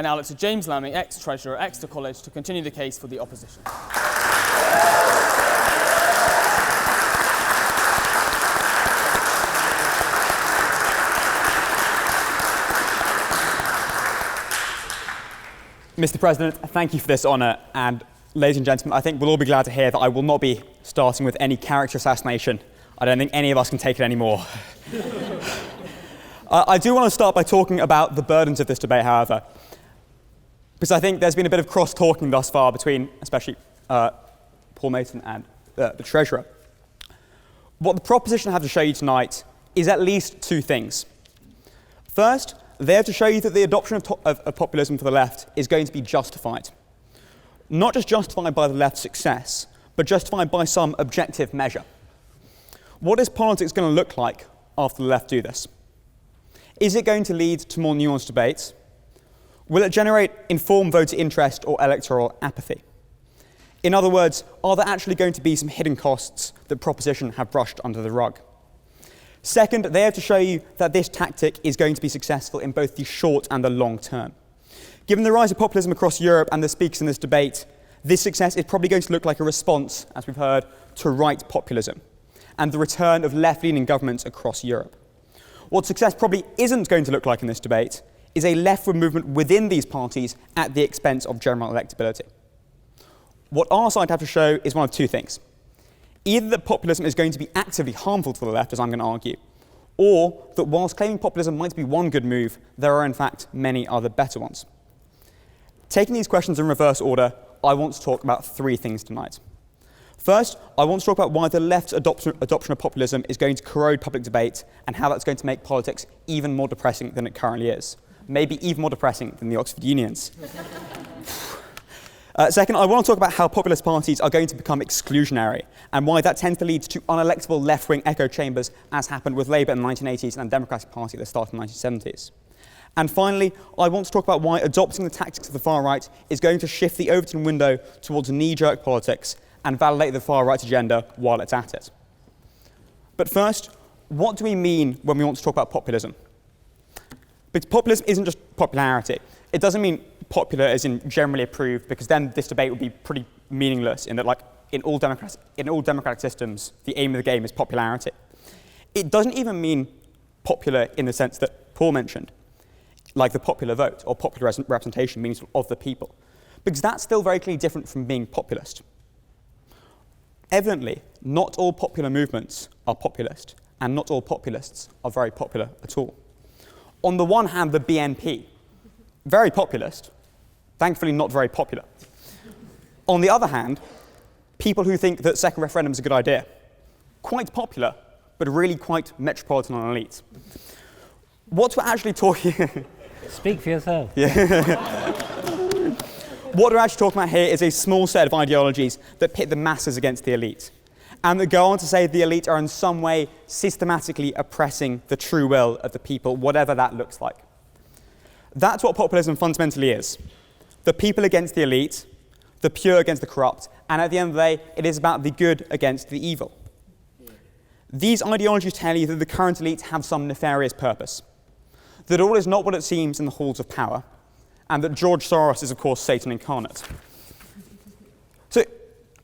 I now look to James Lamming, ex-Treasurer at Exeter College, to continue the case for the opposition. Mr. President, thank you for this honour, and ladies and gentlemen, I think we'll all be glad to hear that I will not be starting with any character assassination. I don't think any of us can take it anymore. I do want to start by talking about the burdens of this debate, however, because I think there's been a bit of cross-talking thus far between, especially Paul Mason and the Treasurer. What the proposition have to show you tonight is at least two things. First, they have to show you that the adoption of populism for the left is going to be justified. Not just justified by the left's success, but justified by some objective measure. What is politics going to look like after the left do this? Is it going to lead to more nuanced debates? Will it generate informed voter interest or electoral apathy? In other words, are there actually going to be some hidden costs that proposition have brushed under the rug? Second, they have to show you that this tactic is going to be successful in both the short and the long term. Given the rise of populism across Europe and the speakers in this debate, this success is probably going to look like a response, as we've heard, to right populism and the return of left-leaning governments across Europe. What success probably isn't going to look like in this debate is a leftward movement within these parties at the expense of general electability. What our side have to show is one of two things. Either that populism is going to be actively harmful to the left, as I'm going to argue, or that whilst claiming populism might be one good move, there are in fact many other better ones. Taking these questions in reverse order, I want to talk about three things tonight. First, I want to talk about why the left's adoption of populism is going to corrode public debate and how that's going to make politics even more depressing than it currently is. Maybe even more depressing than the Oxford Unions. Second, I want to talk about how populist parties are going to become exclusionary and why that tends to lead to unelectable left-wing echo chambers, as happened with Labour in the 1980s and the Democratic Party at the start of the 1970s. And finally, I want to talk about why adopting the tactics of the far right is going to shift the Overton window towards knee-jerk politics and validate the far right agenda while it's at it. But first, what do we mean when we want to talk about populism? Because populism isn't just popularity. It doesn't mean popular as in generally approved, because then this debate would be pretty meaningless in that, like, in all democratic systems, the aim of the game is popularity. It doesn't even mean popular in the sense that Paul mentioned, like the popular vote or popular representation means of the people, because that's still very clearly different from being populist. Evidently, not all popular movements are populist, and not all populists are very popular at all. On the one hand, the BNP, very populist, thankfully not very popular. On the other hand, people who think that second referendum is a good idea, quite popular, but really quite metropolitan and elite. What we're actually talking... Speak for yourself. Yeah. What we're actually talking about here is a small set of ideologies that pit the masses against the elite, and that go on to say the elite are in some way systematically oppressing the true will of the people, whatever that looks like. That's what populism fundamentally is. The people against the elite, the pure against the corrupt, and at the end of the day, it is about the good against the evil. These ideologies tell you that the current elite have some nefarious purpose, that all is not what it seems in the halls of power, and that George Soros is, of course, Satan incarnate. So,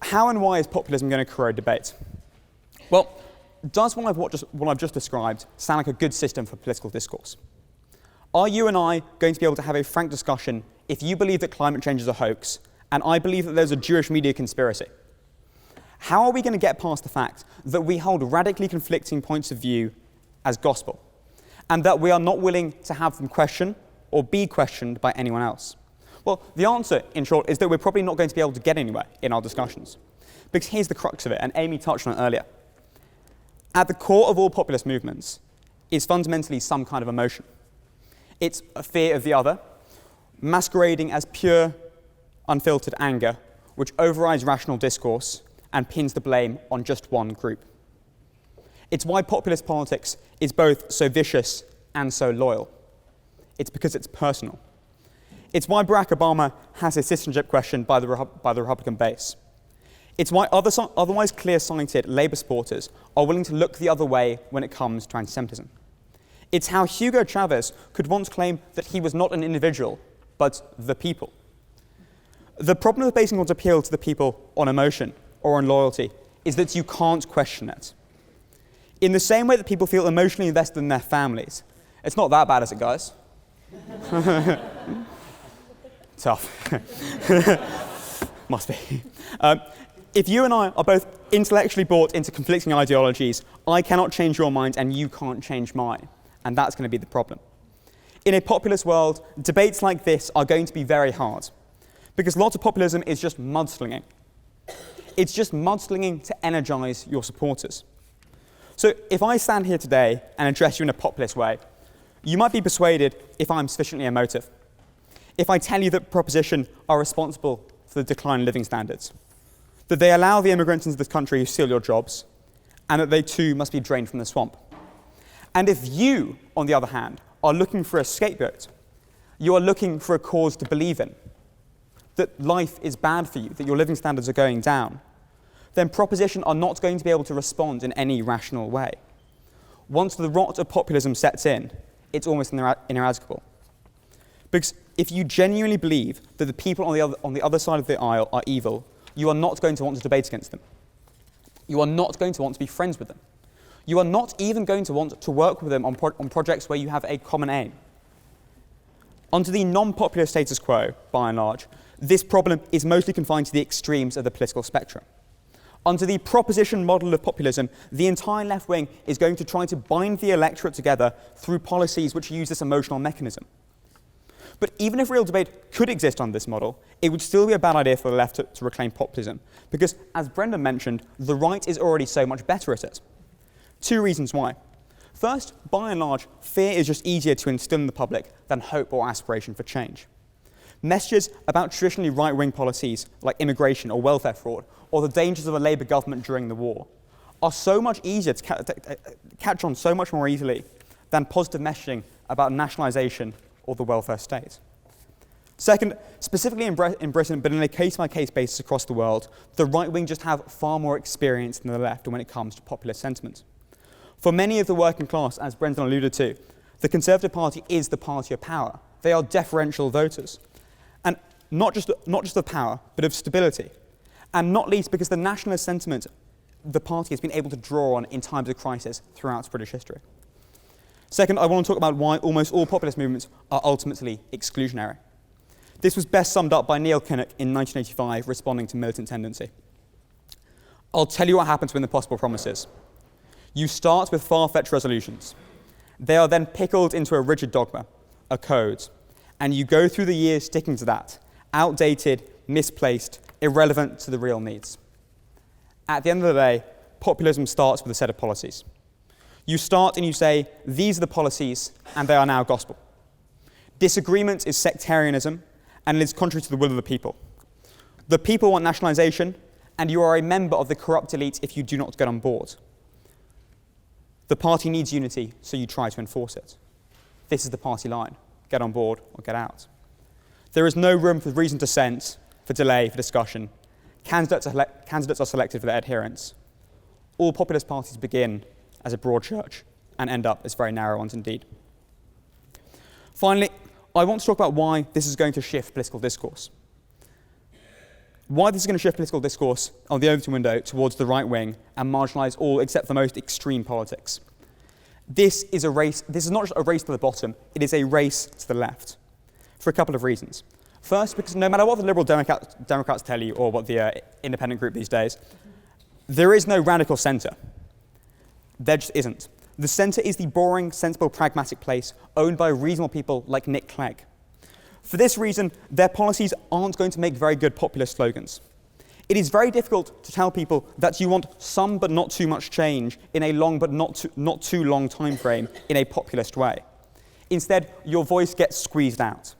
how and why is populism going to corrode debate? Well, does what I've just described sound like a good system for political discourse? Are you and I going to be able to have a frank discussion if you believe that climate change is a hoax, and I believe that there's a Jewish media conspiracy? How are we going to get past the fact that we hold radically conflicting points of view as gospel, and that we are not willing to have them questioned or be questioned by anyone else? Well, the answer, in short, is that we're probably not going to be able to get anywhere in our discussions. Because here's the crux of it, and Amy touched on it earlier. At the core of all populist movements is fundamentally some kind of emotion. It's a fear of the other, masquerading as pure, unfiltered anger, which overrides rational discourse and pins the blame on just one group. It's why populist politics is both so vicious and so loyal. It's because it's personal. It's why Barack Obama has his citizenship questioned by the Republican base. It's why otherwise clear-sighted Labour supporters are willing to look the other way when it comes to anti-Semitism. It's how Hugo Chavez could once claim that he was not an individual, but the people. The problem with basing one's appeal to the people on emotion or on loyalty is that you can't question it. In the same way that people feel emotionally invested in their families, it's not that bad as it goes. Tough. Must be. If you and I are both intellectually bought into conflicting ideologies, I cannot change your mind and you can't change mine. And that's going to be the problem. In a populist world, debates like this are going to be very hard. Because lots of populism is just mudslinging. It's just mudslinging to energize your supporters. So if I stand here today and address you in a populist way, you might be persuaded if I'm sufficiently emotive. If I tell you that proposition are responsible for the decline in living standards, that they allow the immigrants into this country who steal your jobs, and that they too must be drained from the swamp. And if you, on the other hand, are looking for a scapegoat, you are looking for a cause to believe in, that life is bad for you, that your living standards are going down, then proposition are not going to be able to respond in any rational way. Once the rot of populism sets in, it's almost ineradicable. Because if you genuinely believe that the people on the other side of the aisle are evil, you are not going to want to debate against them. You are not going to want to be friends with them. You are not even going to want to work with them on projects where you have a common aim. Under the non-popular status quo, by and large, this problem is mostly confined to the extremes of the political spectrum. Under the proposition model of populism, the entire left wing is going to try to bind the electorate together through policies which use this emotional mechanism. But even if real debate could exist on this model, it would still be a bad idea for the left to reclaim populism, because, as Brendan mentioned, the right is already so much better at it. Two reasons why. First, by and large, fear is just easier to instill in the public than hope or aspiration for change. Messages about traditionally right-wing policies like immigration or welfare fraud, or the dangers of a Labour government during the war, are so much easier to catch on so much more easily than positive messaging about nationalisation or the welfare state. Second, specifically in Britain, but in a case-by-case basis across the world, the right wing just have far more experience than the left when it comes to populist sentiment. For many of the working class, as Brendan alluded to, the Conservative Party is the party of power. They are deferential voters. And not just of power, but of stability. And not least because the nationalist sentiment the party has been able to draw on in times of crisis throughout British history. Second, I want to talk about why almost all populist movements are ultimately exclusionary. This was best summed up by Neil Kinnock in 1985, responding to militant tendency. I'll tell you what happens when the possible promises. You start with far-fetched resolutions. They are then pickled into a rigid dogma, a code, and you go through the years sticking to that, outdated, misplaced, irrelevant to the real needs. At the end of the day, populism starts with a set of policies. You start and you say, these are the policies, and they are now gospel. Disagreement is sectarianism, and it is contrary to the will of the people. The people want nationalisation, and you are a member of the corrupt elite if you do not get on board. The party needs unity, so you try to enforce it. This is the party line. Get on board or get out. There is no room for reasoned dissent, for delay, for discussion. Candidates are selected for their adherence. All populist parties begin as a broad church and end up as very narrow ones indeed. Finally, I want to talk about why this is going to shift political discourse. Why this is going to shift political discourse on the Overton window towards the right wing and marginalise all except the most extreme politics. This is not just a race to the bottom, it is a race to the left, for a couple of reasons. First, because no matter what the Liberal Democrats tell you, or what the independent group these days, there is no radical centre. There just isn't. The centre is the boring, sensible, pragmatic place owned by reasonable people like Nick Clegg. For this reason, their policies aren't going to make very good populist slogans. It is very difficult to tell people that you want some but not too much change in a long but not too long time frame in a populist way. Instead, your voice gets squeezed out.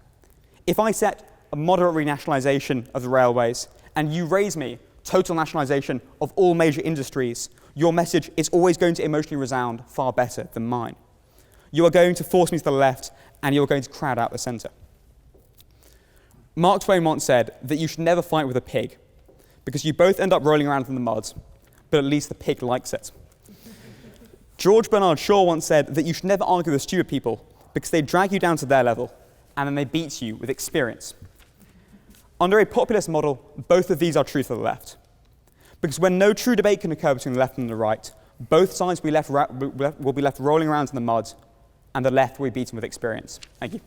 If I set a moderate renationalisation of the railways and you raise me total nationalisation of all major industries, your message is always going to emotionally resound far better than mine. You are going to force me to the left and you are going to crowd out the centre. Mark Twain once said that you should never fight with a pig because you both end up rolling around in the mud, but at least the pig likes it. George Bernard Shaw once said that you should never argue with stupid people because they drag you down to their level and then they beat you with experience. Under a populist model, both of these are true for the left. Because when no true debate can occur between the left and the right, both sides will be left rolling around in the mud, and the left will be beaten with experience. Thank you.